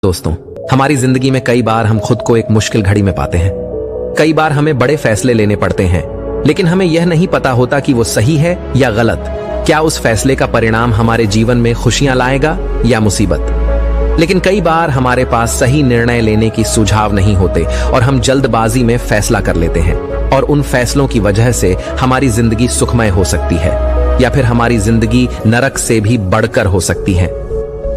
दोस्तों, हमारी जिंदगी में कई बार हम खुद को एक मुश्किल घड़ी में पाते हैं। कई बार हमें बड़े फैसले लेने पड़ते हैं, लेकिन हमें यह नहीं पता होता कि वो सही है या गलत। क्या उस फैसले का परिणाम हमारे जीवन में खुशियां लाएगा या मुसीबत। लेकिन कई बार हमारे पास सही निर्णय लेने की सुझाव नहीं होते और हम जल्दबाजी में फैसला कर लेते हैं, और उन फैसलों की वजह से हमारी जिंदगी सुखमय हो सकती है या फिर हमारी जिंदगी नरक से भी बढ़कर हो सकती है।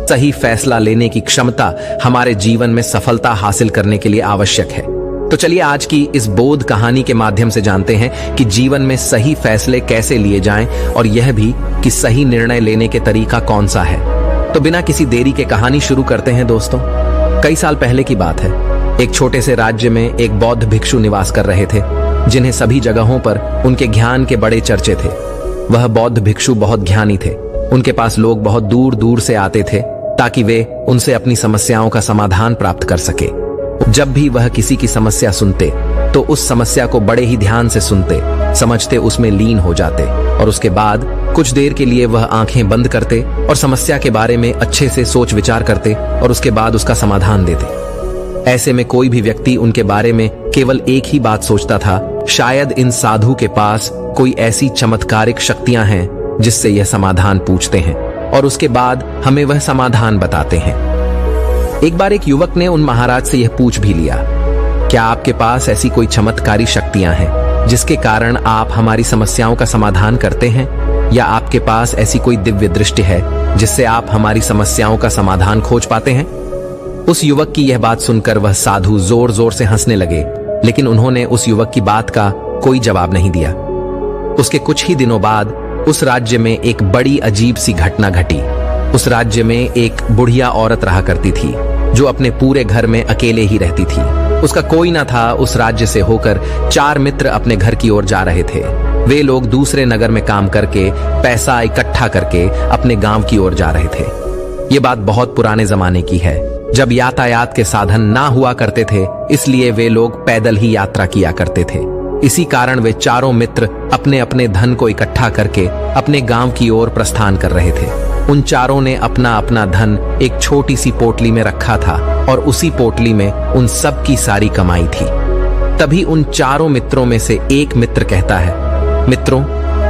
सही फैसला लेने की क्षमता हमारे जीवन में सफलता हासिल करने के लिए आवश्यक है। तो चलिए आज की इस बोध कहानी के माध्यम से जानते हैं कि जीवन में सही फैसले कैसे लिए जाएं, और यह भी कि सही निर्णय लेने के तरीका कौन सा है। तो बिना किसी देरी के कहानी शुरू करते हैं। दोस्तों, कई साल पहले की बात है। एक छोटे से राज्य में एक बौद्ध भिक्षु निवास कर रहे थे, जिन्हें सभी जगहों पर उनके ज्ञान के बड़े चर्चे थे। वह बौद्ध भिक्षु बहुत ज्ञानी थे। उनके पास लोग बहुत दूर दूर से आते थे ताकि वे उनसे अपनी समस्याओं का समाधान प्राप्त कर सके। जब भी वह किसी की समस्या सुनते तो उस समस्या को बड़े ही ध्यान से सुनते, समझते, उसमें लीन हो जाते, और उसके बाद कुछ देर के लिए वह आंखें बंद करते और समस्या के बारे में अच्छे से सोच विचार करते और उसके बाद उसका समाधान देते। ऐसे में कोई भी व्यक्ति उनके बारे में केवल एक ही बात सोचता था, शायद इन साधु के पास कोई ऐसी चमत्कारिक शक्तियां हैं जिससे यह समाधान पूछते हैं और उसके बाद हमें वह समाधान बताते हैं। एक बार एक युवक ने उन महाराज से यह पूछ भी लिया, क्या आपके पास ऐसी कोई चमत्कारी शक्तियां हैं जिसके कारण आप हमारी समस्याओं का समाधान करते हैं, या आपके पास ऐसी कोई दिव्य दृष्टि है जिससे आप हमारी समस्याओं का समाधान खोज पाते हैं। उस युवक की यह बात सुनकर वह साधु जोर जोर से हंसने लगे, लेकिन उन्होंने उस युवक की बात का कोई जवाब नहीं दिया। उसके कुछ ही दिनों बाद उस राज्य में एक बड़ी अजीब सी घटना घटी। उस राज्य में एक बुढ़िया औरत रहा करती थी, जो अपने पूरे घर में अकेले ही रहती थी। उसका कोई ना था। उस राज्य से होकर 4 मित्र अपने घर की ओर जा रहे थे। वे लोग दूसरे नगर में काम करके पैसा इकट्ठा करके अपने गांव की ओर जा रहे थे। ये बात बहुत पुराने जमाने की है, जब यातायात के साधन ना हुआ करते थे, इसलिए वे लोग पैदल ही यात्रा किया करते थे। इसी कारण वे चारों मित्र अपने अपने धन को इकट्ठा करके अपने गांव की ओर प्रस्थान कर रहे थे। उन चारों ने अपना अपना धन एक छोटी सी पोटली में रखा था, और उसी पोटली में उन सब की सारी कमाई थी। तभी उन चारों मित्रों में से एक मित्र कहता है, मित्रों,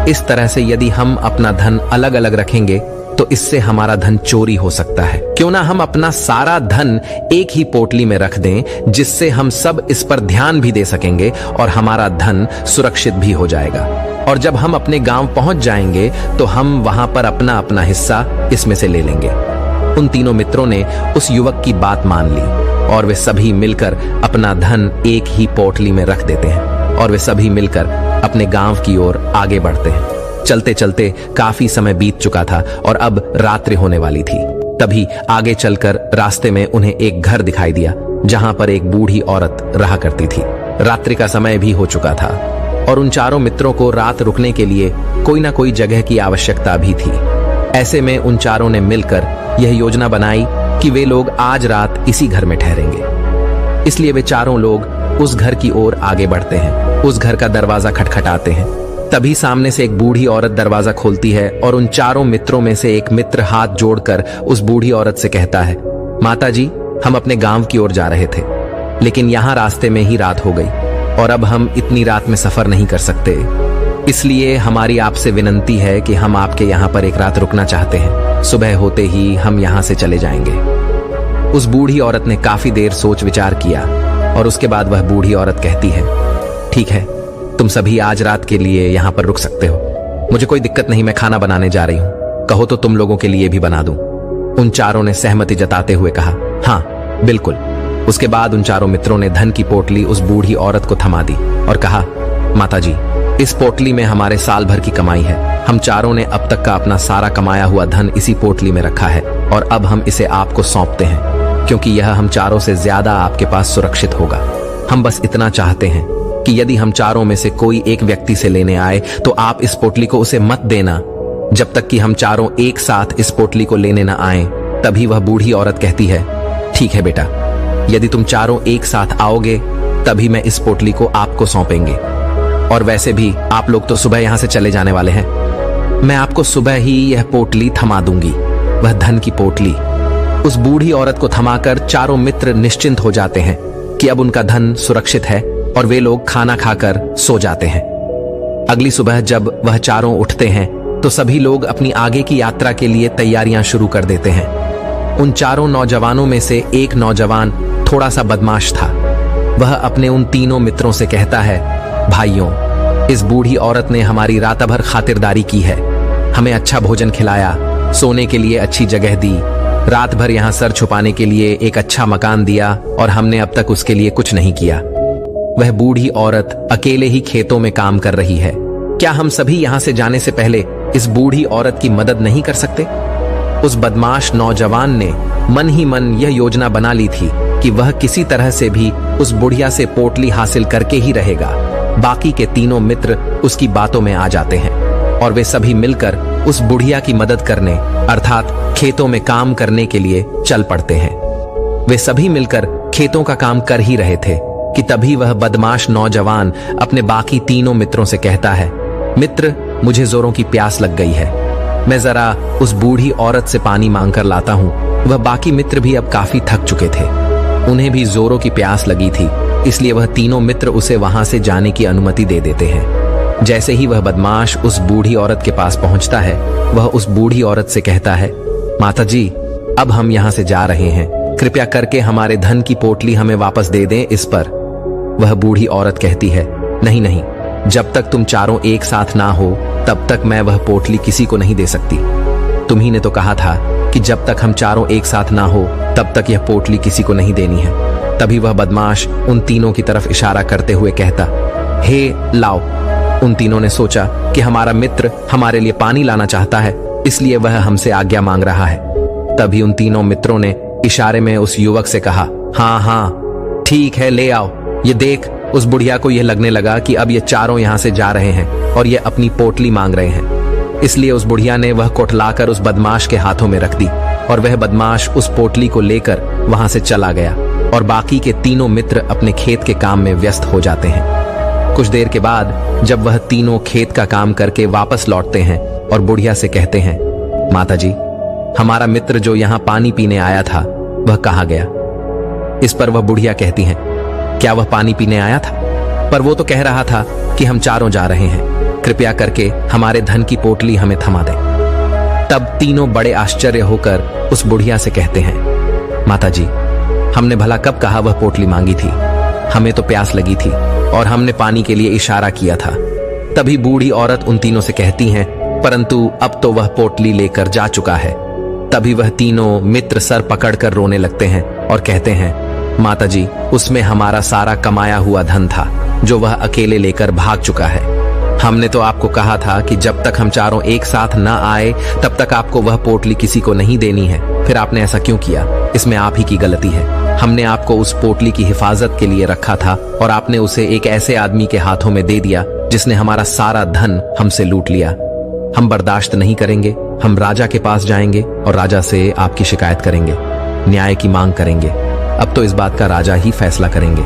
इस तरह से यदि हम अपना धन अलग अलग रखेंगे तो इससे हमारा धन चोरी हो सकता है। क्यों ना हम अपना सारा धन एक ही पोटली में रख दें, जिससे हम सब इस पर ध्यान भी दे सकेंगे और हमारा धन सुरक्षित भी हो जाएगा। और जब हम अपने गांव पहुंच जाएंगे तो हम वहां पर अपना अपना हिस्सा इसमें से ले लेंगे। उन तीनों मित्रों ने उस युवक की बात मान ली, और वे सभी मिलकर अपना धन एक ही पोटली में रख देते हैं, और वे सभी मिलकर अपने गांव की ओर आगे बढ़ते हैं। चलते चलते काफी समय बीत चुका था और अब रात्रि होने वाली थी। तभी आगे चलकर रास्ते में उन्हें एक घर दिखाई दिया, जहां पर एक बूढ़ी औरत रहा करती थी। रात्रि का समय भी हो चुका था और उन चारों मित्रों को रात रुकने के लिए कोई ना कोई जगह की आवश्यकता भी थी। ऐसे में उन चारों ने मिलकर यह योजना बनाई कि वे लोग आज रात इसी घर में ठहरेंगे। इसलिए वे चारों लोग उस घर की ओर आगे बढ़ते हैं। उस घर का दरवाजा खटखटाते हैं। तभी सामने से एक बूढ़ी औरत दरवाजा खोलती है, और उन चारों मित्रों में से एक मित्र हाथ जोड़कर उस बूढ़ी औरत से कहता है, माता जी, हम अपने गांव की ओर जा रहे थे, लेकिन यहाँ रास्ते में ही रात हो गई और अब हम इतनी रात में सफर नहीं कर सकते। इसलिए हमारी आपसे विनंती है कि हम आपके यहाँ पर एक रात रुकना चाहते हैं। सुबह होते ही हम यहाँ से चले जाएंगे। उस बूढ़ी औरत ने काफी देर सोच विचार किया, और उसके बाद वह बूढ़ी औरत कहती है, ठीक है, तुम सभी आज रात के लिए यहाँ पर रुक सकते हो। मुझे कोई दिक्कत नहीं, मैं खाना बनाने जा रही हूँ। कहो तो तुम लोगों के लिए भी बना दूं। उन चारों ने सहमति जताते हुए कहा, हाँ बिल्कुल। उसके बाद उन चारों मित्रों ने धन की पोटली उस बूढ़ी औरत को थमा दी और कहा, माता जी, इस पोटली में हमारे साल भर की कमाई है। हम चारों ने अब तक का अपना सारा कमाया हुआ धन इसी पोटली में रखा है, और अब हम इसे आपको सौंपते हैं, क्योंकि यह हम चारों से ज्यादा आपके पास सुरक्षित होगा। हम बस इतना चाहते हैं कि यदि हम चारों में से कोई एक व्यक्ति से लेने आए तो आप इस पोटली को उसे मत देना, जब तक कि हम चारों एक साथ इस पोटली को लेने न आए। तभी वह बूढ़ी औरत कहती है, ठीक है बेटा, यदि तुम चारों एक साथ आओगे तभी मैं इस पोटली को आपको सौंपेंगे। और वैसे भी आप लोग तो सुबह यहां से चले जाने वाले हैं। मैं आपको सुबह ही यह पोटली थमा दूंगी, वह धन की पोटली। उस बूढ़ी औरत को थमाकर चारों मित्र निश्चिंत हो जाते हैं कि अब उनका धन सुरक्षित है और वे लोग खाना खाकर सो जाते हैं। अगली सुबह जब वह चारों उठते हैं तो सभी लोग अपनी आगे की यात्रा के लिए तैयारियां शुरू कर देते हैं। उन चारों नौजवानों में से एक नौजवान थोड़ा सा बदमाश था। वह अपने उन तीनों मित्रों से कहता है, भाइयों, इस बूढ़ी औरत ने हमारी रात भर खातिरदारी की है, हमें अच्छा भोजन खिलाया, सोने के लिए अच्छी जगह दी, रात भर यहाँ सर छुपाने के लिए एक अच्छा मकान दिया और हमने अब तक उसके लिए कुछ नहीं किया। वह बूढ़ी औरत अकेले ही खेतों में काम कर रही है। क्या हम सभी यहाँ से जाने से पहले इस बूढ़ी औरत की मदद नहीं कर सकते? उस बदमाश नौजवान ने मन ही मन यह योजना बना ली थी कि वह किसी तरह से भी उस बुढ़िया से पोटली हासिल करके ही रहेगा। बाकी के तीनों मित्र उसकी बातों में आ जाते हैं और वे सभी मिलकर उस बुढ़िया की मदद करने अर्थात खेतों में काम करने के लिए चल पड़ते हैं। वे सभी मिलकर खेतों का काम कर ही रहे थे कि तभी वह बदमाश नौजवान अपने बाकी तीनों मित्रों से कहता है, मित्र, मुझे जोरों की प्यास लग गई है, मैं जरा उस बूढ़ी औरत से पानी मांग कर लाता हूँ। वह बाकी मित्र भी अब काफी थक चुके थे, उन्हें भी जोरों की प्यास लगी थी, इसलिए वह तीनों मित्र उसे वहां से जाने की अनुमति दे देते हैं। जैसे ही वह बदमाश उस बूढ़ी औरत के पास पहुंचता है, वह उस बूढ़ी औरत से कहता है, माता जी, अब हम यहाँ से जा रहे हैं, कृपया करके हमारे धन की पोटली हमें वापस दे दें। इस पर वह बूढ़ी औरत कहती है, नहीं नहीं, जब तक तुम चारों एक साथ ना हो तब तक मैं वह पोटली किसी को नहीं दे सकती। तुम्ही ने तो कहा था कि जब तक हम चारों एक साथ ना हो तब तक यह पोटली किसी को नहीं देनी है। तभी वह बदमाश उन तीनों की तरफ इशारा करते हुए कहता, हे लाओ। उन तीनों ने सोचा कि हमारा मित्र हमारे लिए पानी लाना चाहता है, इसलिए वह हमसे आज्ञा मांग रहा है। तभी उन तीनों मित्रों ने इशारे में उस युवक से कहा, हाँ हाँ ठीक है, ले आओ। ये देख, उस बुढ़िया को यह लगने लगा कि अब ये चारों यहाँ से जा रहे हैं और ये अपनी पोटली मांग रहे हैं, इसलिए उस बुढ़िया ने वह कोटलाकर उस बदमाश के हाथों में रख दी और वह बदमाश उस पोटली को लेकर वहां से चला गया और बाकी के तीनों मित्र अपने खेत के काम में व्यस्त हो जाते हैं। कुछ देर के बाद जब वह तीनों खेत का काम करके वापस लौटते हैं और बुढ़िया से कहते हैं, माता जी, हमारा मित्र जो यहाँ पानी पीने आया था वह कहाँ गया? इस पर वह बुढ़िया कहती हैं, क्या वह पानी पीने आया था? पर वो तो कह रहा था कि हम चारों जा रहे हैं, कृपया करके हमारे धन की पोटली हमें थमा दे। तब तीनों बड़े आश्चर्य होकर उस बुढ़िया से कहते हैं, माता जी, हमने भला कब कहा वह पोटली मांगी थी? हमें तो प्यास लगी थी और हमने पानी के लिए इशारा किया था। तभी बूढ़ी औरत उन तीनों से कहती हैं, परंतु अब तो वह पोटली लेकर जा चुका है। तभी वह तीनों मित्र सर पकड़कर रोने लगते हैं और कहते हैं, माता जी, उसमें हमारा सारा कमाया हुआ धन था जो वह अकेले लेकर भाग चुका है। हमने तो आपको कहा था कि जब तक हम चारों एक साथ न आए तब तक आपको वह पोटली किसी को नहीं देनी है, फिर आपने ऐसा क्यों किया? इसमें आप ही की गलती है। हमने आपको उस पोटली की हिफाजत के लिए रखा था और आपने उसे एक ऐसे आदमी के हाथों में दे दिया जिसने हमारा सारा धन हमसे लूट लिया। हम बर्दाश्त नहीं करेंगे, हम राजा के पास जाएंगे और राजा से आपकी शिकायत करेंगे, न्याय की मांग करेंगे। अब तो इस बात का राजा ही फैसला करेंगे।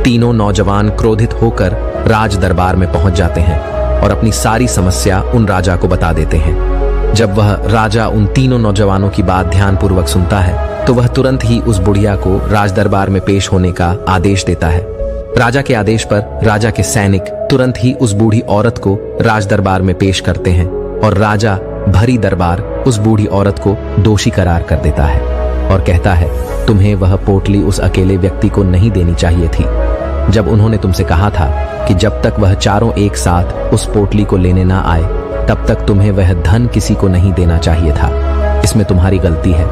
तीनों नौजवान क्रोधित होकर राज दरबार में पहुंच जाते हैं और अपनी सारी समस्या उन राजा को बता देते हैं। जब वह राजा उन तीनों नौजवानों की बात ध्यानपूर्वक सुनता है तो वह तुरंत ही उस बुढ़िया को राज दरबार में पेश होने का आदेश देता है। राजा के आदेश पर राजा के सैनिक तुरंत ही उस बूढ़ी औरत को राज दरबार में पेश करते हैं और राजा भरी दरबार उस बूढ़ी औरत को दोषी करार कर देता है और कहता है, तुम्हें वह पोटली उस अकेले व्यक्ति को नहीं देनी चाहिए थी, जब उन्होंने तुमसे कहा था कि जब तक वह चारों एक साथ उस पोटली को लेने ना आए तब तक तुम्हें वह धन किसी को नहीं देना चाहिए था। इसमें तुम्हारी गलती है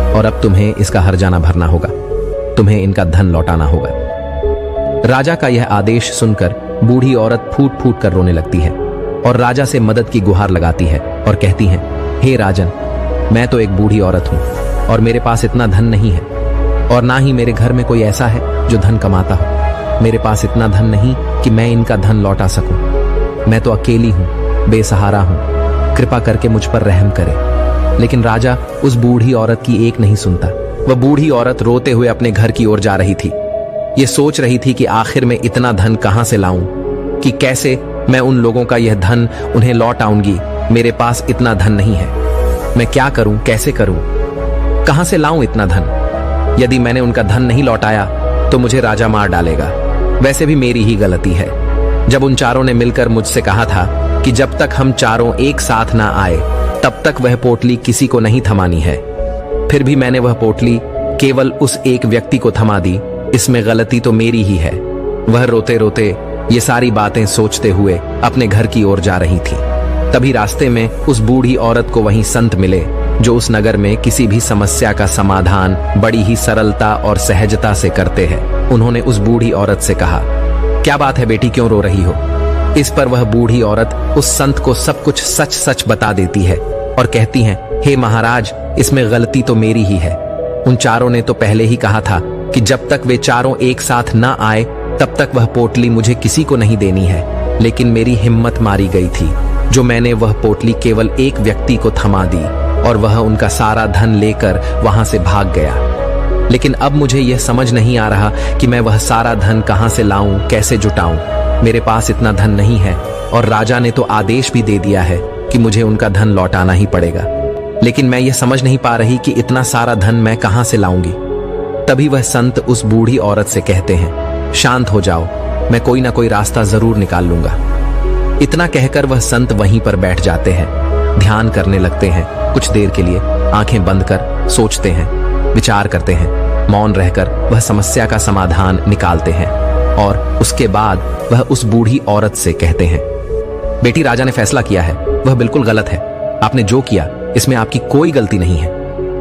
और अब तुम्हें इसका हर्जाना भरना होगा, तुम्हें इनका धन लौटाना होगा। राजा का यह आदेश सुनकर बूढ़ी औरत फूट फूट कर रोने लगती है और राजा से मदद की गुहार लगाती है और कहती है, हे राजन, मैं तो एक बूढ़ी औरत हूँ और मेरे पास इतना धन नहीं है और ना ही मेरे घर में कोई ऐसा है जो धन कमाता हो। मेरे पास इतना धन नहीं कि मैं इनका धन लौटा सकूं। मैं तो अकेली हूँ, बेसहारा हूँ, कृपा करके मुझ पर रहम करे। लेकिन राजा उस बूढ़ी औरत की एक नहीं सुनता। वह बूढ़ी औरत रोते हुए अपने घर की ओर जा रही थी। ये सोच रही थी कि आखिर में इतना धन कहां से लाऊं, कि कैसे मैं उन लोगों का यह धन उन्हें लौट आऊंगी। मेरे पास इतना धन नहीं है, मैं क्या करूं, कैसे करूं? कहां से लाऊं इतना धन? यदि मैंने उनका धन नहीं लौटाया तो मुझे राजा मार डालेगा। वैसे भी मेरी ही गलती है। जब उन चारों ने मिलकर मुझसे कहा था कि जब तक हम चारों एक साथ ना आए तब तक वह पोटली किसी को नहीं थमानी है, फिर भी मैंने वह पोटली केवल उस एक व्यक्ति को थमा दी। इसमें गलती तो मेरी ही है। वह रोते रोते ये सारी बातें सोचते हुए अपने घर की ओर जा रही थी। तभी रास्ते में उस बूढ़ी औरत को वहीं संत मिले जो उस नगर में किसी भी समस्या का समाधान बड़ी ही सरलता और सहजता से करते हैं। उन्होंने उस बूढ़ी औरत से कहा, क्या बात है बेटी, क्यों रो रही हो? इस पर वह बूढ़ी औरत उस संत को सब कुछ सच सच बता देती है और कहती है, हे महाराज, इसमें गलती तो मेरी ही है। उन चारों ने तो पहले ही कहा था कि जब तक वे चारों एक साथ ना आए तब तक वह पोटली मुझे किसी को नहीं देनी है, लेकिन मेरी हिम्मत मारी गई थी जो मैंने वह पोटली केवल एक व्यक्ति को थमा दी और वह उनका सारा धन लेकर वहां से भाग गया। लेकिन अब मुझे यह समझ नहीं आ रहा कि मैं वह सारा धन कहां से लाऊं, कैसे जुटाऊं। मेरे पास इतना धन नहीं है और राजा ने तो आदेश भी दे दिया है कि मुझे उनका धन लौटाना ही पड़ेगा। लेकिन मैं ये समझ नहीं पा रही कि इतना सारा धन मैं कहां से लाऊंगी। तभी वह संत उस बूढ़ी औरत से कहते हैं, शांत हो जाओ, मैं कोई ना कोई रास्ता जरूर निकाल लूंगा। इतना कहकर वह संत वहीं पर बैठ जाते हैं, ध्यान करने लगते हैं। कुछ देर के लिए आंखें बंद कर सोचते हैं, विचार करते हैं। मौन रहकर वह समस्या का समाधान निकालते हैं और उसके बाद वह उस बूढ़ी औरत से कहते हैं, बेटी, राजा ने फैसला किया है, वह बिल्कुल गलत है। आपने जो किया इसमें आपकी कोई गलती नहीं है।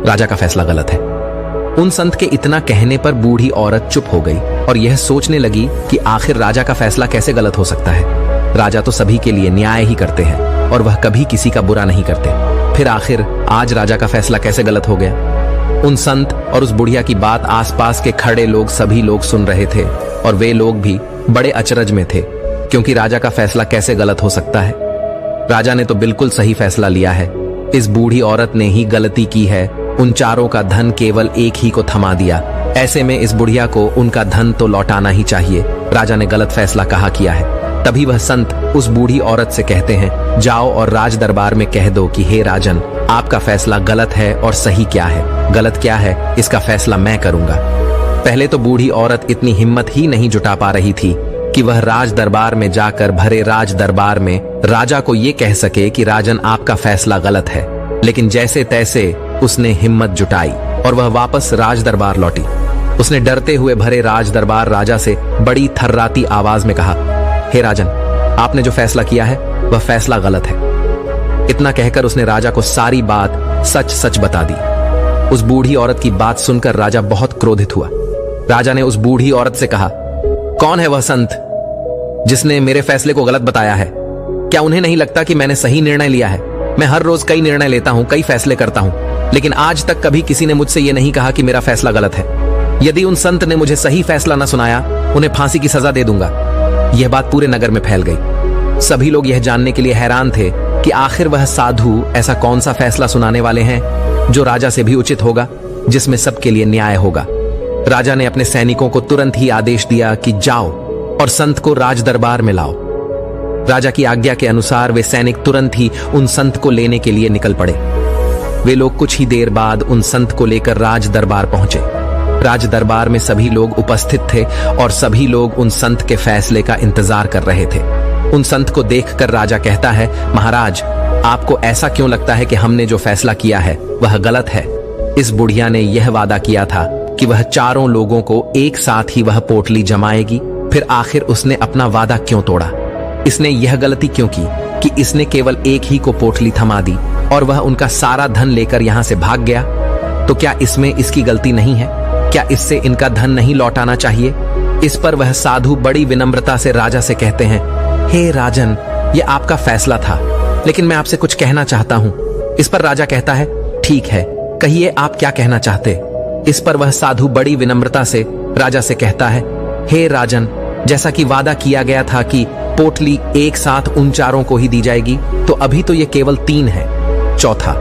राजा का फैसला गलत है। उन संत के इतना कहने पर बूढ़ी औरत चुप हो गई और यह सोचने लगी कि आखिर राजा का फैसला कैसे गलत हो सकता है। राजा तो सभी के लिए न्याय ही करते हैं और वह कभी किसी का बुरा नहीं करते। फिर आखिर आज राजा का फैसला कैसे गलत हो गया? उन संत और उस बुढ़िया की बात आसपास के खड़े लोग सभी लोग सुन रहे थे और वे लोग भी बड़े अचरज में थे, क्योंकि राजा का फैसला कैसे गलत हो सकता है? राजा ने तो बिल्कुल सही फैसला लिया है। इस बूढ़ी औरत ने ही गलती की है, उन चारों का धन केवल एक ही को थमा दिया। ऐसे में इस बुढ़िया को उनका धन तो लौटाना ही चाहिए। राजा ने गलत फैसला कहा किया है। तभी वह संत उस बूढ़ी औरत से कहते हैं, जाओ और राज दरबार में कह दो कि हे राजन, आपका फैसला गलत है और सही क्या है, गलत क्या है, इसका फैसला मैं करूंगा। पहले तो बूढ़ी औरत इतनी हिम्मत ही नहीं जुटा पा रही थी कि वह राज दरबार में जाकर भरे राज दरबार में राजा को ये कह सके कि राजन, आपका फैसला गलत है। लेकिन जैसे तैसे उसने हिम्मत जुटाई और वह वापस राज दरबार लौटी। उसने डरते हुए भरे राज दरबार राजा से बड़ी थर्राती आवाज में कहा, हे राजन, आपने जो फैसला किया है वह फैसला गलत है। इतना कहकर उसने राजा को सारी बात सच सच बता दी। उस बूढ़ी औरत की बात सुनकर राजा बहुत क्रोधित हुआ। राजा ने उस बूढ़ी औरत से कहा, कौन है वह संत जिसने मेरे फैसले को गलत बताया है? क्या उन्हें नहीं लगता कि मैंने सही निर्णय लिया है? मैं हर रोज कई निर्णय लेता हूं, कई फैसले करता हूं, लेकिन आज तक कभी किसी ने मुझसे यह नहीं कहा कि मेरा फैसला गलत है। यदि उन संत ने मुझे सही फैसला न सुनाया, उन्हें फांसी की सजा दे दूंगा। यह बात पूरे नगर में फैल गई। सभी लोग यह जानने के लिए हैरान थे कि आखिर वह साधु ऐसा कौन सा फैसला सुनाने वाले हैं जो राजा से भी उचित होगा, जिसमें सबके लिए न्याय होगा। राजा ने अपने सैनिकों को तुरंत ही आदेश दिया कि जाओ और संत को राज दरबार में लाओ। राजा की आज्ञा के अनुसार वे सैनिक तुरंत ही उन संत को लेने के लिए निकल पड़े। वे लोग कुछ ही देर बाद उन संत को लेकर राज दरबार पहुंचे। राज दरबार में सभी लोग उपस्थित थे और सभी लोग उन संत के फैसले का इंतजार कर रहे थे। उन संत को देखकर राजा कहता है, महाराज, आपको ऐसा क्यों लगता है कि हमने जो फैसला किया है वह गलत है? इस बुढ़िया ने यह वादा किया था कि वह चारों लोगों को एक साथ ही वह पोटली जमाएगी, फिर आखिर उसने अपना वादा क्यों तोड़ा? इसने यह गलती क्यों की कि इसने केवल एक ही को पोटली थमा दी और वह उनका सारा धन लेकर यहां से भाग गया? तो क्या इसमें इसकी गलती नहीं है? क्या इससे इनका धन नहीं लौटाना चाहिए? इस पर वह साधु बड़ी विनम्रता से राजा से कहते हैं, हे राजन, यह आपका फैसला था, लेकिन मैं आपसे कुछ कहना चाहता हूं। इस पर राजा कहता है, ठीक है, कहिए आप क्या कहना चाहते? इस पर वह साधु बड़ी विनम्रता से राजा से कहता है, हे राजन, जैसा कि वादा किया गया था कि पोटली एक साथ उन चारों को ही दी जाएगी, तो अभी तो ये केवल 3 है, चौथा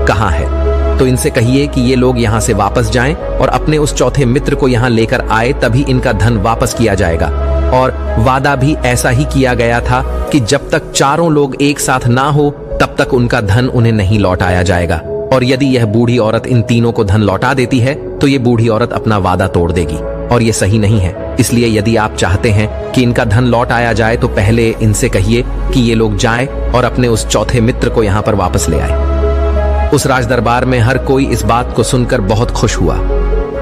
कहां है? तो इनसे कहिए कि ये लोग यहां से वापस जाएं और अपने उस चौथे मित्र को यहां लेकर आए, तभी इनका धन वापस किया जाएगा। और वादा भी ऐसा ही किया गया था कि जब तक चारों लोग एक साथ ना हो तब तक उनका धन उन्हें नहीं लौटाया जाएगा। और यदि यह बूढ़ी औरत इन तीनों को धन लौटा देती है तो ये बूढ़ी औरत अपना वादा तोड़ देगी और ये सही नहीं है। इसलिए यदि आप चाहते हैं कि इनका धन लौट आया जाए तो पहले इनसे कहिए कि ये लोग जाएं और अपने उस चौथे मित्र को यहाँ पर वापस ले आए। उस राज दरबार में हर कोई इस बात को सुनकर बहुत खुश हुआ।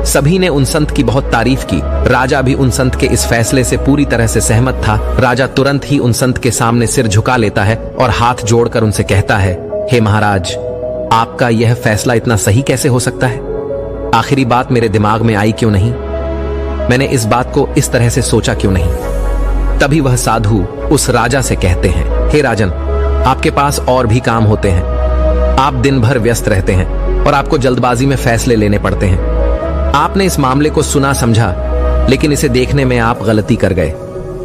सभी ने उन संत की बहुत तारीफ की। राजा भी उन संत के इस फैसले से पूरी तरह से सहमत था। राजा तुरंत ही उन संत के सामने सिर झुका लेता है और हाथ जोड़कर उनसे कहता है, हे महाराज, आपका यह फैसला इतना सही कैसे हो सकता है? आखिरी बात मेरे दिमाग में आई क्यों नहीं? मैंने इस बात को इस तरह से सोचा क्यों नहीं? तभी वह साधु उस राजा से कहते हैं, हे राजन, आपके पास और भी काम होते हैं। आप दिन भर व्यस्त रहते हैं और आपको जल्दबाजी में फैसले लेने पड़ते हैं। आपने इस मामले को सुना समझा, लेकिन इसे देखने में आप गलती कर गए।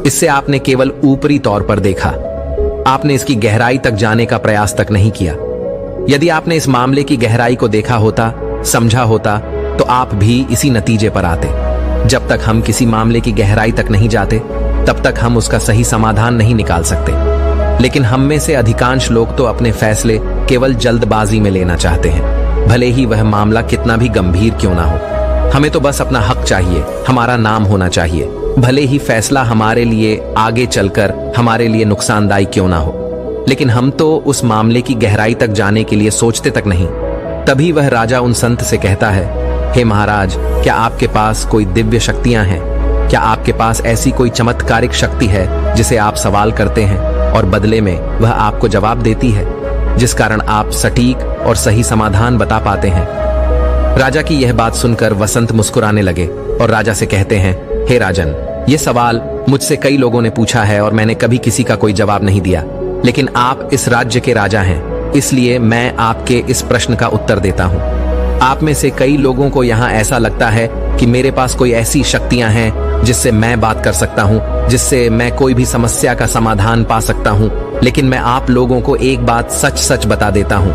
इससे आपने केवल ऊपरी तौर पर देखा। आपने इसकी गहराई तक जाने का प्रयास तक नहीं किया। यदि आपने इस मामले की गहराई को देखा होता, समझा होता, तो आप भी इसी नतीजे पर आते। जब तक हम किसी मामले की गहराई तक नहीं जाते, तब तक हम उसका सही समाधान नहीं निकाल सकते। लेकिन हम में से अधिकांश लोग तो अपने फैसले केवल जल्दबाजी में लेना चाहते हैं, भले ही वह मामला कितना भी गंभीर क्यों ना हो। हमें तो बस अपना हक चाहिए, हमारा नाम होना चाहिए, भले ही फैसला हमारे लिए आगे चलकर हमारे लिए नुकसानदायी क्यों ना हो। लेकिन हम तो उस मामले की गहराई तक जाने के लिए सोचते तक नहीं। तभी वह राजा उन संत से कहता है, हे महाराज, क्या आपके पास कोई दिव्य शक्तियां हैं? क्या आपके पास ऐसी कोई चमत्कारिक शक्ति है जिसे आप सवाल करते हैं और बदले में वह आपको जवाब देती है, जिस कारण आप सटीक और सही समाधान बता पाते हैं? राजा की यह बात सुनकर वसंत मुस्कुराने लगे और राजा से कहते हैं, हे राजन, ये सवाल मुझसे कई लोगों ने पूछा है और मैंने कभी किसी का कोई जवाब नहीं दिया। लेकिन आप इस राज्य के राजा हैं, इसलिए मैं आपके इस प्रश्न का उत्तर देता हूँ। आप में से कई लोगों को यहाँ ऐसा लगता है कि मेरे पास कोई ऐसी शक्तियां हैं जिससे मैं बात कर सकता हूँ, जिससे मैं कोई भी समस्या का समाधान पा सकता हूँ। लेकिन मैं आप लोगों को एक बात सच सच बता देता हूँ,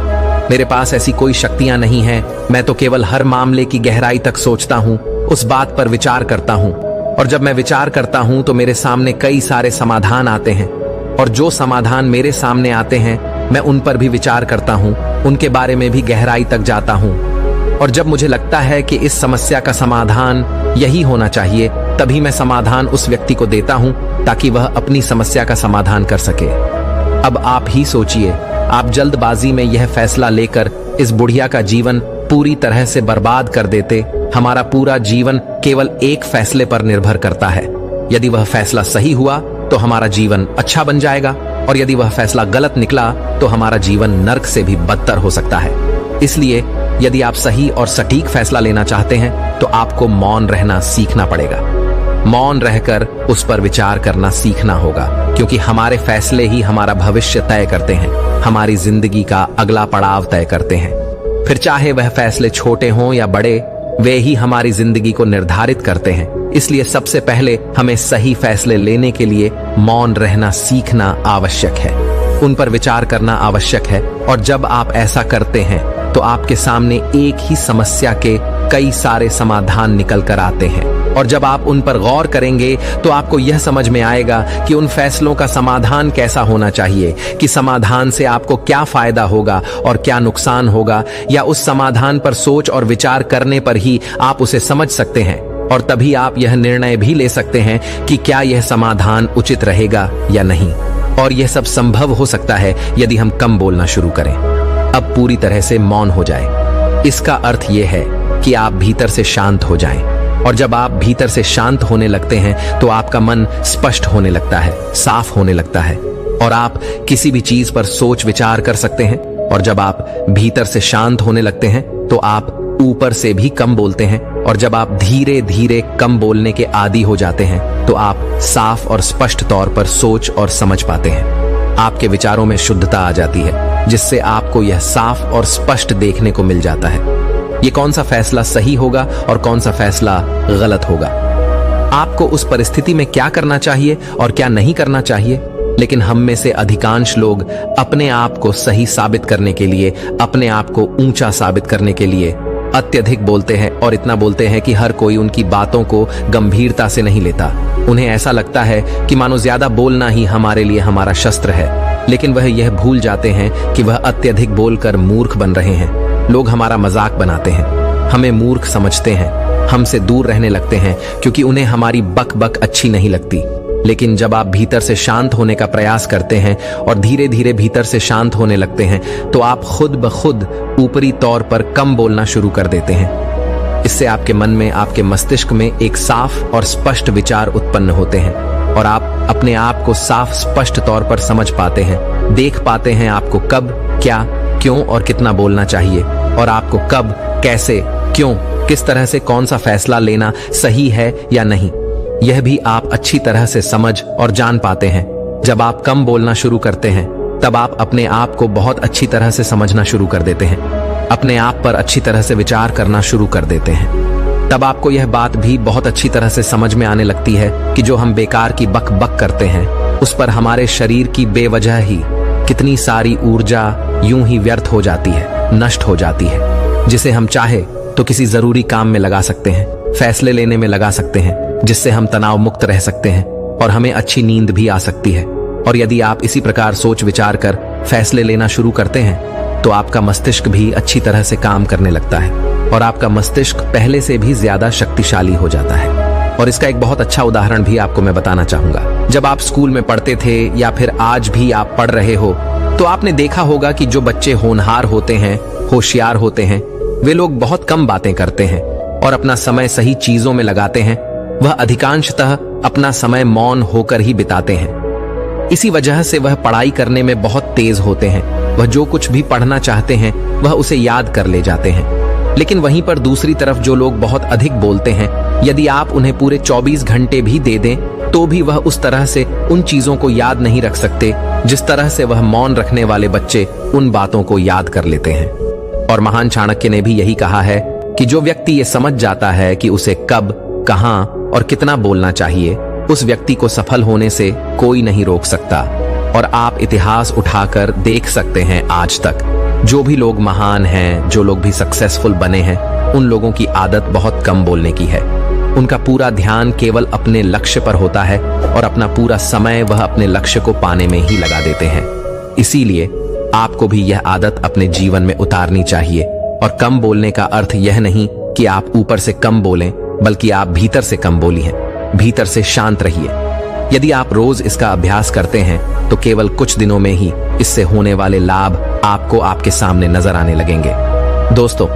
मेरे पास ऐसी कोई शक्तियां नहीं हैं। मैं तो केवल हर मामले की गहराई तक सोचता हूँ, उस बात पर विचार करता हूँ, और जब मैं विचार करता हूँ तो मेरे सामने कई सारे समाधान आते हैं, और जो समाधान मेरे सामने आते हैं मैं उन पर भी विचार करता हूँ, उनके बारे में भी गहराई तक जाता हूँ। और जब मुझे लगता है कि इस समस्या का समाधान यही होना चाहिए, तभी मैं समाधान उस व्यक्ति को देता हूँ ताकि वह अपनी समस्या का समाधान कर सके। अब आप ही सोचिए, आप जल्दबाजी में यह फैसला लेकर इस बुढ़िया का जीवन पूरी तरह से बर्बाद कर देते। हमारा पूरा जीवन केवल एक फैसले पर निर्भर करता है। यदि वह फैसला सही हुआ तो हमारा जीवन अच्छा बन जाएगा, और यदि वह फैसला गलत निकला तो हमारा जीवन नर्क से भी बदतर हो सकता है। इसलिए यदि आप सही और सटीक फैसला लेना चाहते हैं तो आपको मौन रहना सीखना पड़ेगा। मौन रहकर उस पर विचार करना सीखना होगा, क्योंकि हमारे फैसले ही हमारा भविष्य तय करते हैं, हमारी जिंदगी का अगला पड़ाव तय करते हैं। फिर चाहे वह फैसले छोटे हों या बड़े, वे ही हमारी जिंदगी को निर्धारित करते हैं। इसलिए सबसे पहले हमें सही फैसले लेने के लिए मौन रहना सीखना आवश्यक है, उन पर विचार करना आवश्यक है। और जब आप ऐसा करते हैं तो आपके सामने एक ही समस्या के कई सारे समाधान निकल कर आते हैं, और जब आप उन पर गौर करेंगे तो आपको यह समझ में आएगा कि उन फैसलों का समाधान कैसा होना चाहिए, कि समाधान से आपको क्या फायदा होगा और क्या नुकसान होगा, या उस समाधान पर सोच और विचार करने पर ही आप उसे समझ सकते हैं, और तभी आप यह निर्णय भी ले सकते हैं कि क्या यह समाधान उचित रहेगा या नहीं। और यह सब संभव हो सकता है यदि हम कम बोलना शुरू करें, अब पूरी तरह से मौन हो जाए। इसका अर्थ यह है कि आप भीतर से शांत हो जाएं, और जब आप भीतर से शांत होने लगते हैं तो आपका मन स्पष्ट होने लगता है, साफ होने लगता है, और आप किसी भी चीज पर सोच विचार कर सकते हैं। और जब आप भीतर से शांत होने लगते हैं तो आप ऊपर से भी कम बोलते हैं, और जब आप धीरे धीरे कम बोलने के आदी हो जाते हैं तो आप साफ और स्पष्ट तौर पर सोच और समझ पाते हैं। आपके विचारों में शुद्धता आ जाती है, जिससे आपको यह साफ और स्पष्ट देखने को मिल जाता है ये कौन सा फैसला सही होगा और कौन सा फैसला गलत होगा, आपको उस परिस्थिति में क्या करना चाहिए और क्या नहीं करना चाहिए। लेकिन हम में से अधिकांश लोग अपने आप को सही साबित करने के लिए, अपने आप को ऊंचा साबित करने के लिए अत्यधिक बोलते हैं, और इतना बोलते हैं कि हर कोई उनकी बातों को गंभीरता से नहीं लेता। उन्हें ऐसा लगता है कि मानो ज्यादा बोलना ही हमारे लिए हमारा शस्त्र है, लेकिन वह यह भूल जाते हैं कि वह अत्यधिक बोलकर मूर्ख बन रहे हैं। लोग हमारा मजाक बनाते हैं, हमें मूर्ख समझते हैं, हमसे दूर रहने लगते हैं क्योंकि उन्हें हमारी बक बक अच्छी नहीं लगती। लेकिन जब आप भीतर से शांत होने का प्रयास करते हैं और धीरे धीरे भीतर से शांत होने लगते हैं तो आप खुद ब खुद ऊपरी तौर पर कम बोलना शुरू कर देते हैं। इससे आपके मन में, आपके मस्तिष्क में एक साफ और स्पष्ट विचार उत्पन्न होते हैं और आप अपने आप को साफ स्पष्ट तौर पर समझ पाते हैं, देख पाते हैं आपको कब, क्या, क्यों और कितना बोलना चाहिए और आपको कब, कैसे, क्यों, किस तरह से कौन सा फैसला लेना सही है या नहीं, यह भी आप अच्छी तरह से समझ और जान पाते हैं। जब आप कम बोलना शुरू करते हैं तब आप अपने आप को बहुत अच्छी तरह से समझना शुरू कर देते हैं, अपने आप पर अच्छी तरह से विचार करना शुरू कर देते हैं। तब आपको यह बात भी बहुत अच्छी तरह से समझ में आने लगती है कि जो हम बेकार की बक बक करते हैं उस पर हमारे शरीर की बेवजह ही कितनी सारी ऊर्जा यूं ही व्यर्थ हो जाती है, नष्ट हो जाती है, जिसे हम चाहे तो किसी जरूरी काम में लगा सकते हैं, फैसले लेने में लगा सकते हैं, जिससे हम तनाव मुक्त रह सकते हैं और हमें अच्छी नींद भी आ सकती है। और यदि आप इसी प्रकार सोच विचार कर फैसले लेना शुरू करते हैं तो आपका मस्तिष्क भी अच्छी तरह से काम करने लगता है और आपका मस्तिष्क पहले से भी ज्यादा शक्तिशाली हो जाता है। और इसका एक बहुत अच्छा उदाहरण भी आपको मैं बताना चाहूंगा। जब आप स्कूल में पढ़ते थे या फिर आज भी आप पढ़ रहे हो तो आपने देखा होगा कि जो बच्चे होनहार होते हैं, होशियार होते हैं, वे लोग बहुत कम बातें करते हैं और अपना समय सही चीजों में लगाते हैं। वह अधिकांशतः अपना समय मौन होकर ही बिताते हैं। इसी वजह से वह पढ़ाई करने में बहुत तेज होते हैं। वह जो कुछ भी पढ़ना चाहते हैं वह उसे याद कर ले जाते हैं। लेकिन वहीं पर दूसरी तरफ जो लोग बहुत अधिक बोलते हैं, यदि आप उन्हें पूरे 24 घंटे भी दे दें तो भी वह उस तरह से उन चीजों को याद नहीं रख सकते जिस तरह से वह मौन रखने वाले बच्चे उन बातों को याद कर लेते हैं। और महान चाणक्य ने भी यही कहा है कि जो व्यक्ति ये समझ जाता है कि उसे कब, कहां और कितना बोलना चाहिए, उस व्यक्ति को सफल होने से कोई नहीं रोक सकता। और आप इतिहास उठाकर देख सकते हैं आज तक जो भी लोग महान हैं, जो लोग भी सक्सेसफुल बने हैं, उन लोगों की आदत बहुत कम बोलने की है। उनका पूरा ध्यान केवल अपने लक्ष्य पर होता है और अपना पूरा समय वह अपने लक्ष्य को पाने में ही लगा देते हैं। इसीलिए आपको भी यह आदत अपने जीवन में उतारनी चाहिए। और कम बोलने का अर्थ यह नहीं कि आप ऊपर से कम बोलें, बल्कि आप भीतर से कम बोलिए, भीतर से शांत रहिए। यदि आप रोज इसका अभ्यास करते हैं तो केवल कुछ दिनों में ही इससे होने वाले लाभ आपको आपके सामने नजर आने लगेंगे। दोस्तों,